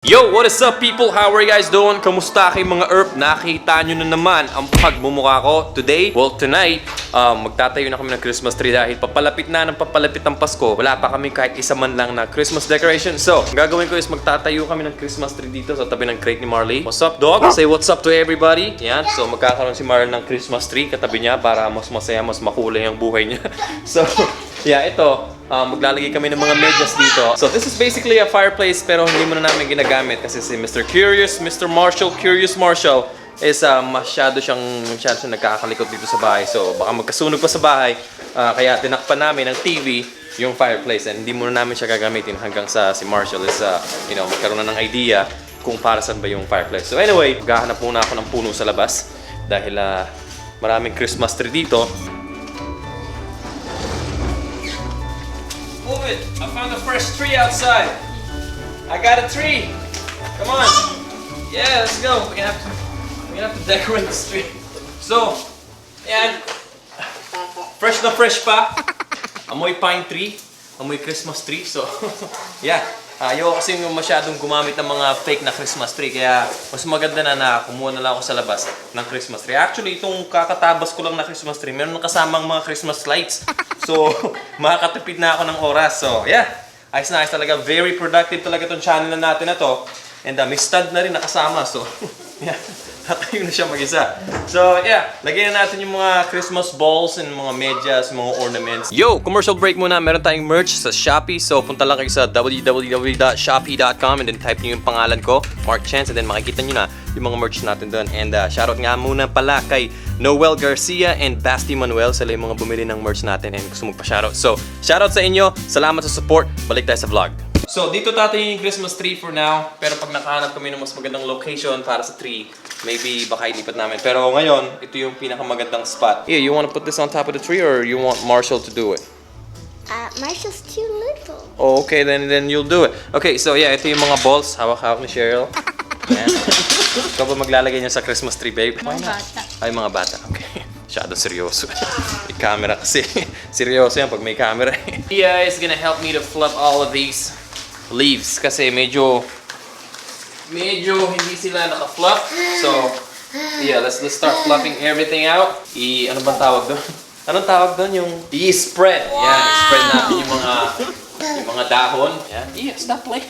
Yo, what is up people? How are you guys doing? Kamusta kayong mga ERP? Nakita nyo na naman ang pagmumukha ko today. Well, tonight, magtatayo na kami ng Christmas tree dahil papalapit na ng papalapit ang Pasko. Wala pa kami kahit isa man lang na Christmas decoration. So, ang gagawin ko is magtatayo kami ng Christmas tree dito sa tabi ng crate ni Marley. What's up, dog? Say what's up to everybody. Yan. So, magkakaroon si Marley ng Christmas tree katabi niya para mas masaya, mas makulay ang buhay niya. So, yeah, ito. Maglalagay kami ng mga medyas dito. So this is basically a fireplace pero hindi mo na namin ginagamit kasi si Mr. Curious Marshall is masyado siyang nagkakalikot dito sa bahay. So baka magkasunog pa sa bahay. Kaya tinakpan namin ng TV yung fireplace and hindi muna namin siya gagamitin hanggang sa si Marshall is magkaroon na ng idea kung para saan ba yung fireplace. So anyway, maghahanap muna ako ng puno sa labas dahil maraming Christmas tree dito. Move it! I found a fresh tree outside. I got a tree. Come on. Yeah, let's go. We're gonna have to decorate this tree. So, yeah. Fresh na fresh pa. Amoy pine tree. Amoy Christmas tree. So, yeah. Ayoko kasi masyadong gumamit ng mga fake na Christmas tree. Kaya, mas maganda na kumuha na lang ako sa labas ng Christmas tree. Actually, itong kakatabas ko lang na Christmas tree, meron kasamang mga Christmas lights. So, makakatipid na ako ng oras. So, yeah. Ayos na ayos talaga. Very productive talaga itong channel na natin na to. And may stand na rin nakasama. So, yeah. Natayo na siya mag-isa. So, yeah. Lagyan na natin yung mga Christmas balls and mga medyas, mga ornaments. Yo! Commercial break muna. Meron tayong merch sa Shopee. So, punta lang kayo sa www.shopee.com and then type nyo yung pangalan ko, Mark Chance, and then makikita nyo na yung mga merch natin doon. And shoutout nga muna pala kay Noel Garcia and Basti Manuel. Sila yung mga bumili ng merch natin and gusto magpa-shoutout. So, shoutout sa inyo. Salamat sa support. Balik tayo sa vlog. So, dito tatayo yung Christmas tree for now. Pero pag nakahanap kami ng mas magandang location para sa tree, maybe baka ilipat namin. Pero ngayon, ito yung pinakamagandang spot. Yeah, you want to put this on top of the tree or you want Marshall to do it? Marshall's too little. Oh, okay, then you'll do it. Okay, so yeah, ito yung mga balls. Hawak-hawak ni Cheryl. Yan. Ikaw ba maglalagay niya sa Christmas tree, babe? Mga bata. Ay, mga bata. Okay. Masyado seryoso. May camera kasi. Seryoso yan pag may camera. Tia is gonna help me to flip all of these leaves kasi medyo hindi sila naka-flop. So, yeah, let's start fluffing everything out. Ano bang tawag doon? Anong tawag doon? Yung i-spread. Wow. Yan, spread natin yung mga dahon. Yan. Yeah, stop playing.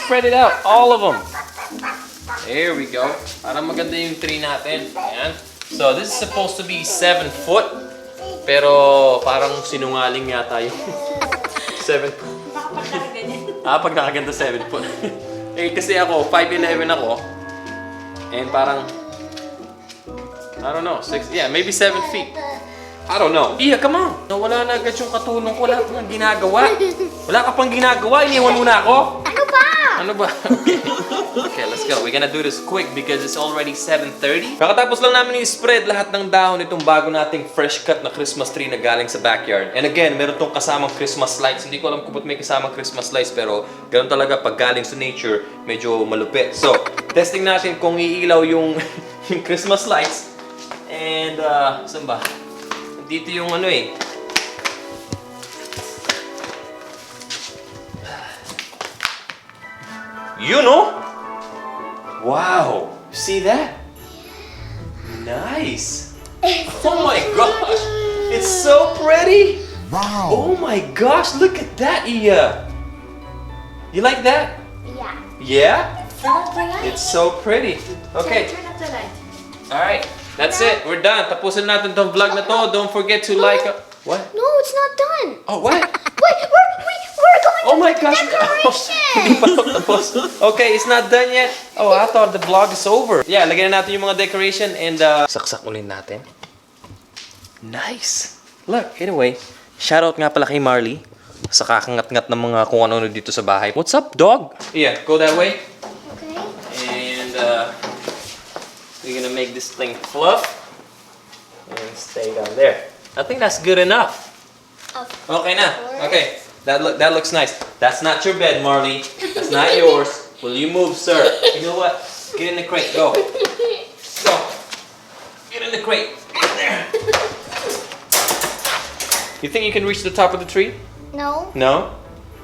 Spread it out, all of them. There we go. Para maganda yung tree natin. Yan. So, this is supposed to be 7 foot. Pero parang sinungaling yata yung 7 foot. Pag nakaganda 7 foot. Eh, kasi ako, 5'11 ako. And parang, I don't know, maybe 7 feet. I don't know. Iya, come on. Wala na agad yung katulong ko. Wala pang ginagawa. Wala ka pang ginagawa. Iniwan mo na ako. Ano ba? Okay, let's go. We're gonna do this quick because it's already 7:30. Kakatapos lang namin i-spread lahat ng dahon itong bago nating fresh cut na Christmas tree na galing sa backyard. And again, meron tong kasamang Christmas lights. Hindi ko alam kung ba't may kasamang Christmas lights pero ganoon talaga pag galing sa nature, medyo malupit. So, testing natin kung iilaw yung Christmas lights. And, saan ba? Dito yung ano eh. You know? Wow! See that? Nice! Oh my gosh! It's so pretty! Wow! Oh my gosh! Look at that, Iya! You like that? Yeah. Yeah? Turn up the light. It's so pretty. Okay. Turn up the light. Alright. That's it. We're done. Tapusin natin tong vlog na to. Don't forget to like... What? No, it's not done. Oh, what? Wait, we're going Oh my to gosh! Hindi pa tapos. Okay, it's not done yet. Oh, I thought the vlog is over. Yeah, lagyan na natin yung mga decoration and saksak ulit natin. Nice! Look, anyway, shoutout nga pala kay Marley sa kakangat-ngat ng mga kung ano dito sa bahay. What's up, dog? Yeah, go that way. Okay. And we're gonna make this thing fluff and stay down there. I think that's good enough. Okay na. Okay. That looks nice. That's not your bed, Marley. That's not yours. Will you move, sir? You know what? Get in the crate. Go. Go. Get in the crate. There. You think you can reach the top of the tree? No. No?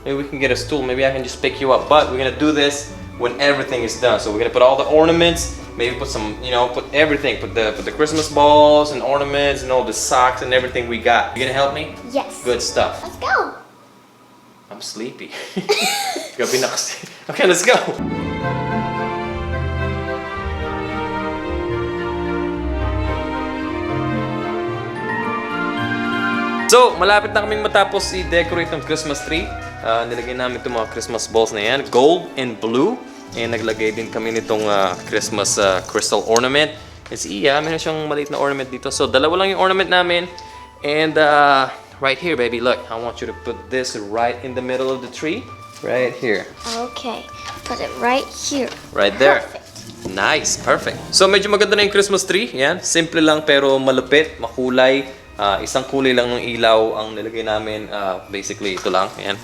Maybe we can get a stool. Maybe I can just pick you up. But we're gonna do this when everything is done. So we're gonna put all the ornaments, maybe put some, you know, put everything, put the Christmas balls and ornaments and all the socks and everything we got. You gonna help me? Yes. Good stuff. Let's go. I'm sleepy. Gabi na kasi. Okay, let's go. So, malapit na kaming matapos i-decorate ng Christmas tree. Nilagay namin itong mga Christmas balls na yan, gold and blue. And naglagay din kami nitong Christmas crystal ornament. And si Iya, meron siyang maliit na ornament dito. So, dalawa lang yung ornament namin. And right here, baby, look. I want you to put this right in the middle of the tree. Right here. Okay. Put it right here. Right there. Perfect. Nice, perfect. So, medyo maganda na yung Christmas tree. Yan, simple lang pero malupit, makulay. Isang kulay lang ng ilaw ang nilagay namin. Basically, ito lang. Yan.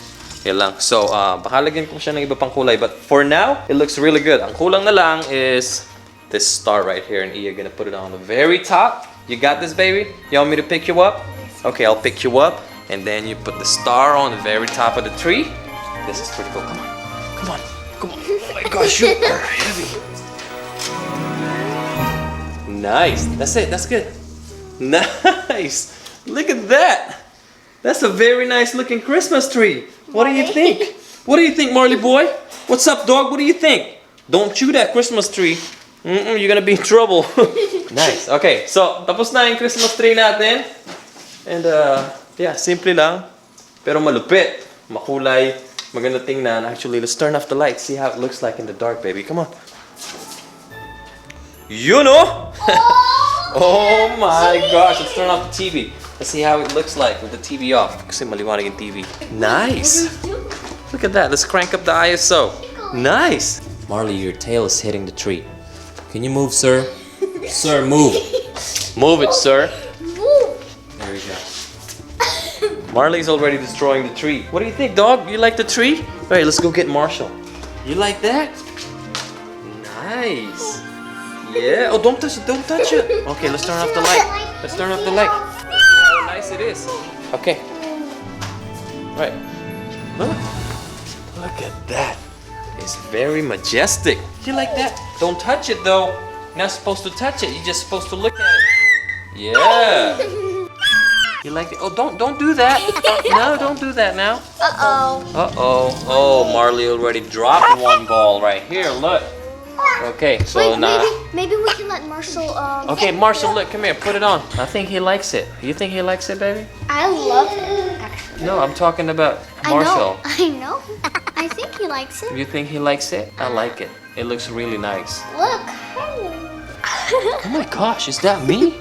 Yan lang. So, baka lagyan ko siya ng iba pang kulay. But for now, it looks really good. Ang kulang na lang is this star right here. And Iya gonna put it on the very top. You got this, baby? You want me to pick you up? Okay, I'll pick you up. And then you put the star on the very top of the tree. This is pretty cool. Come on. Come on. Come on. Oh my gosh, you are heavy. Nice. That's it. That's good. Nice! Look at that! That's a very nice looking Christmas tree. What do you think? What do you think, Marley boy? What's up, dog? What do you think? Don't chew that Christmas tree. You're gonna be in trouble. Nice. Okay, so tapos na yung Christmas tree natin. And yeah, simple lang. Pero malupit. Makulay. Maganda tingnan. Actually, let's turn off the lights. See how it looks like in the dark, baby. Come on. You know? Oh my gosh, let's turn off the TV. Let's see how it looks like with the TV off. Kasi maliwanag yung TV. Nice! Look at that, let's crank up the ISO. Nice! Marley, your tail is hitting the tree. Can you move, sir? Sir, move. Move it, sir. Move. There we go. Marley's already destroying the tree. What do you think, dog? You like the tree? Alright, let's go get Marshall. You like that? Nice! Yeah. Oh, don't touch it. Don't touch it. Okay, let's turn off the light. Let's turn off the light. Let's see how nice it is. Okay. Right. Look. Look at that. It's very majestic. You like that? Don't touch it though. You're not supposed to touch it. You're just supposed to look at it. Yeah. You like it? Oh, don't do that. No, don't do that now. Uh-oh. Uh-oh. Oh, Marley already dropped one ball right here. Look. Okay, so Wait, now. maybe we can let Marshall. Okay, Marshall, look, come here, put it on. I think he likes it. You think he likes it, baby? I love it. Actually. No, I'm talking about Marshall. I know. I think he likes it. You think he likes it? I like it. It looks really nice. Look. Oh my gosh, is that me?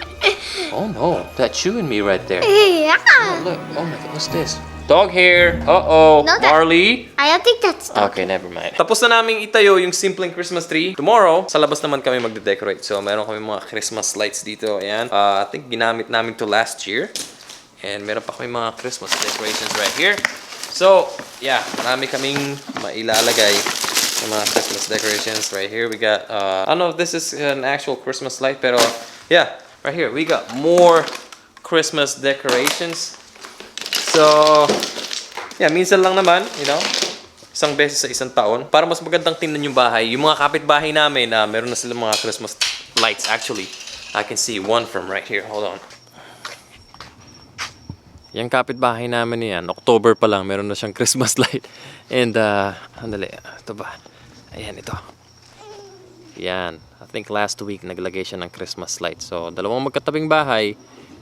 Oh no, that chewing me right there. Yeah. Oh, look, oh my god, what's this? Dog hair. Uh-oh. No, Marley. I don't think that's. Okay, never mind. Tapos na naming itayo yung simpleng Christmas tree. Tomorrow, sa labas naman kami magde-decorate. So, meron kami mga Christmas lights dito. Ayan. I think ginamit namin to last year. And meron pa kami mga Christmas decorations right here. So, yeah. Marami kaming mailalagay ng mga Christmas decorations right here. We got, I don't know if this is an actual Christmas light, pero yeah. Right here, we got more Christmas decorations. So, yeah, minsan lang naman, you know, isang beses sa isang taon. Para mas magandang tingnan yung bahay. Yung mga kapitbahay namin na meron na silang mga Christmas lights. Actually, I can see one from right here. Hold on. Yung kapitbahay namin yan, October pa lang, meron na siyang Christmas light. And, andali, ito ba? Ayan, ito. Yan. I think last week naglagay siya ng Christmas light. So, dalawang magkatabing bahay,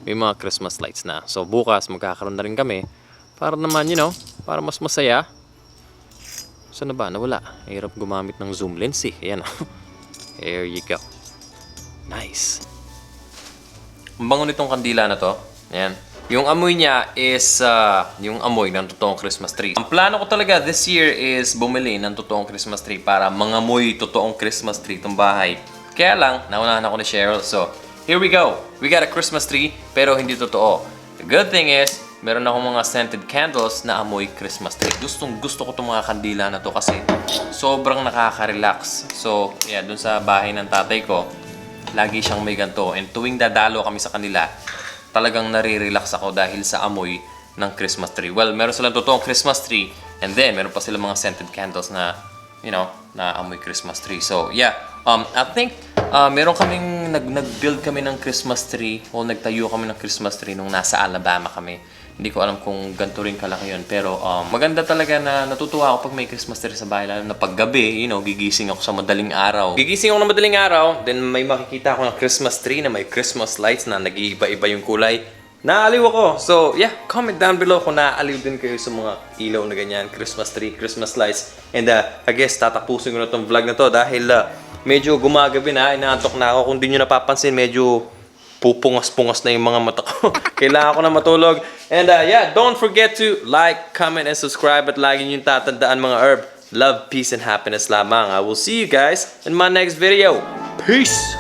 may mga Christmas lights na. So, bukas magkakaroon na rin kami para naman, you know, para mas masaya. Saan na ba? Nawala. Hirap gumamit ng zoom lens eh. Ayan. There you go. Nice. Ang bango nitong kandila na to. Ayan. Yung amoy niya is yung amoy ng totoong Christmas tree. Ang plano ko talaga this year is bumili ng totoong Christmas tree para mangamoy totoong Christmas tree itong bahay. Kaya lang, naunahan ako ni Cheryl. So, here we go. We got a Christmas tree, pero hindi totoo. The good thing is, meron akong mga scented candles na amoy Christmas tree. Gusto ko itong mga kandila na to kasi sobrang nakaka-relax. So, yeah, dun sa bahay ng tatay ko, lagi siyang may ganito. And tuwing dadalo kami sa kanila, talagang nare-relax ako dahil sa amoy ng Christmas tree. Well, meron silang totoong Christmas tree, and then meron pa silang mga scented candles na you know, naamoy Christmas tree. So, yeah. I think, meron kaming, nag-build kami ng Christmas tree o nagtayo kami ng Christmas tree nung nasa Alabama kami. Hindi ko alam kung ganito rin kalaki yun. Pero, maganda talaga na natutuwa ako pag may Christmas tree sa bahay. Lalo na paggabi, you know, gigising ako sa madaling araw. Gigising ako ng madaling araw, then may makikita ako ng Christmas tree na may Christmas lights na nag-iiba-iba yung kulay. Naaliw ako. So, yeah, comment down below kung naaliw din kayo sa mga ilaw na ganyan, Christmas tree, Christmas lights. And I guess tatapusin ko na tong vlog na to dahil medyo gumagabi na, inaantok na ako. Kung di nyo napapansin, medyo pupungas-pungas na yung mga mata ko. Kailangan ko na matulog. And yeah, don't forget to like, comment, and subscribe. At lagi nyo tatandaan mga herb. Love, peace, and happiness lamang. I will see you guys in my next video. Peace!